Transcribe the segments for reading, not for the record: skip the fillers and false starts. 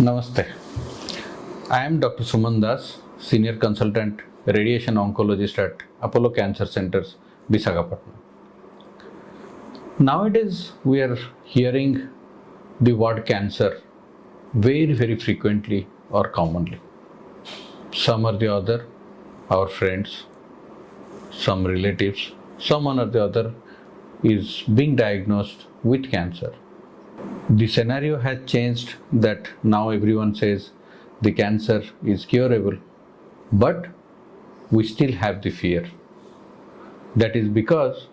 Namaste. I am Dr. Suman Das, Senior Consultant Radiation Oncologist at Apollo Cancer Centers, Visakhapatnam. Nowadays, we are hearing the word cancer very frequently or commonly. Some or the other, our friends, some relatives, someone or the other is being diagnosed with cancer. The scenario has changed that now everyone says the cancer is curable, but we still have the fear. That is because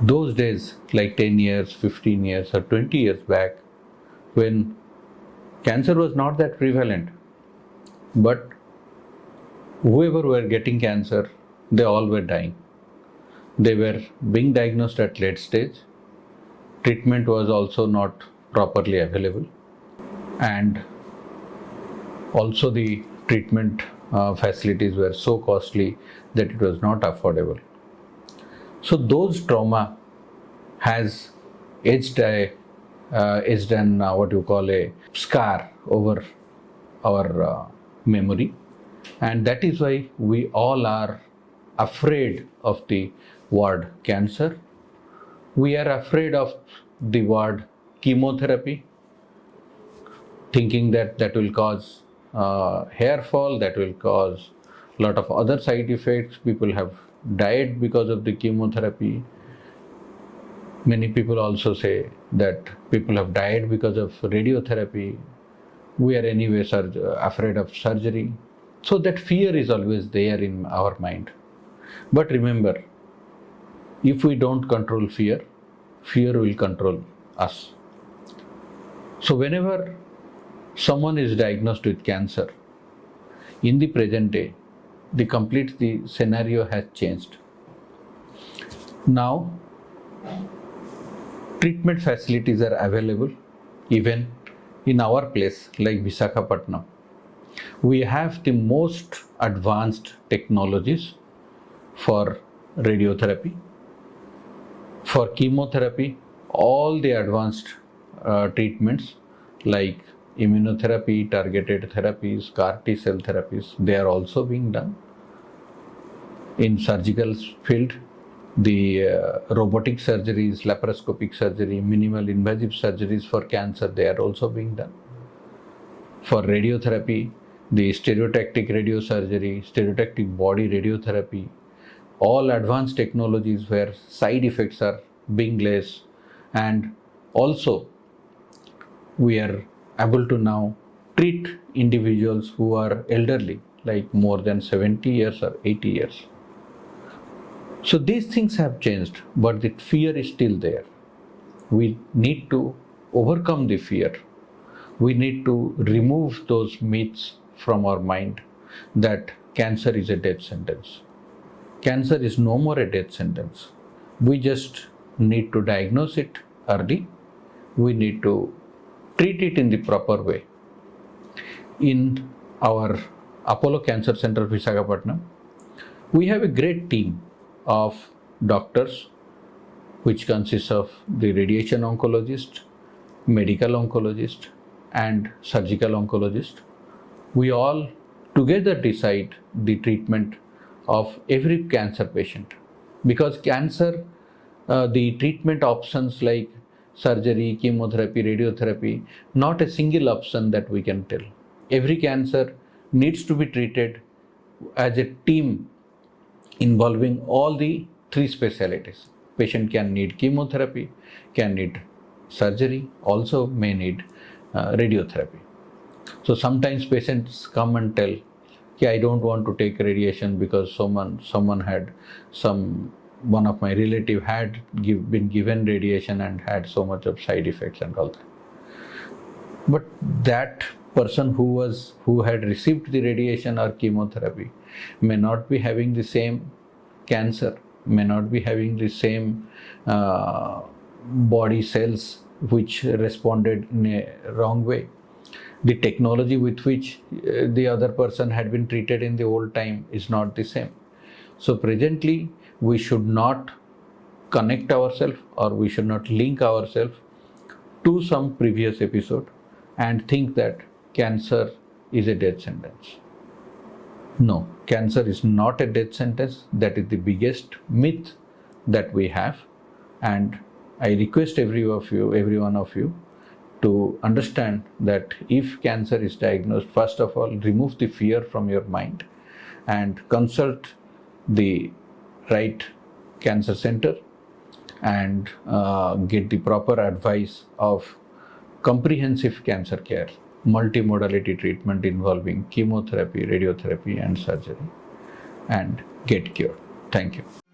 those days, like 10 years, 15 years, or 20 years back, when cancer was not that prevalent, but whoever were getting cancer, they all were dying. They were being diagnosed at late stage. Treatment was also not properly available, and also the treatment facilities were so costly that it was not affordable. So those trauma has etched an what you call a scar over our memory, and that is why we all are afraid of the word cancer. We are afraid of the word chemotherapy, thinking that that will cause hair fall, that will cause a lot of other side effects. People have died because of the chemotherapy. Many people also say that people have died because of radiotherapy. We are anyway afraid of surgery. So that fear is always there in our mind. But remember, if we don't control fear, fear will control us. So whenever someone is diagnosed with cancer, in the present day, the scenario has changed. Now, treatment facilities are available even in our place like Visakhapatnam. We have the most advanced technologies for radiotherapy. For chemotherapy, all the advanced treatments like immunotherapy, targeted therapies, CAR T cell therapies, they are also being done. In surgical field, the robotic surgeries, laparoscopic surgery, minimal invasive surgeries for cancer, they are also being done. For radiotherapy, the stereotactic radiosurgery, stereotactic body radiotherapy, all advanced technologies where side effects are being less, and also we are able to now treat individuals who are elderly, like more than 70 years or 80 years. So these things have changed, but the fear is still there. We need to overcome the fear. We need to remove those myths from our mind that cancer is a death sentence. Cancer is no more a death sentence. We just need to diagnose it early. We need to treat it in the proper way. In our Apollo Cancer Center, Visakhapatnam, we have a great team of doctors, which consists of the radiation oncologist, medical oncologist, and surgical oncologist. We all together decide the treatment of every cancer patient, because cancer, the treatment options like surgery, chemotherapy, radiotherapy, not a single option that we can tell. Every cancer needs to be treated as a team involving all the three specialties. Patient can need chemotherapy, can need surgery, also may need radiotherapy. So sometimes patients come and tell, I don't want to take radiation because one of my relative had been given radiation and had so much of side effects and all that. But that person who had received the radiation or chemotherapy may not be having the same cancer, may not be having the same body cells which responded in a wrong way. The technology with which the other person had been treated in the old time is not the same. So presently, we should not connect ourselves, or we should not link ourselves to some previous episode, and think that cancer is a death sentence. No, cancer is not a death sentence. That is the biggest myth that we have. And I request every one of you to understand that if cancer is diagnosed, first of all, remove the fear from your mind and consult the right cancer center and get the proper advice of comprehensive cancer care, multimodality treatment involving chemotherapy, radiotherapy, and surgery, and get cured. Thank you.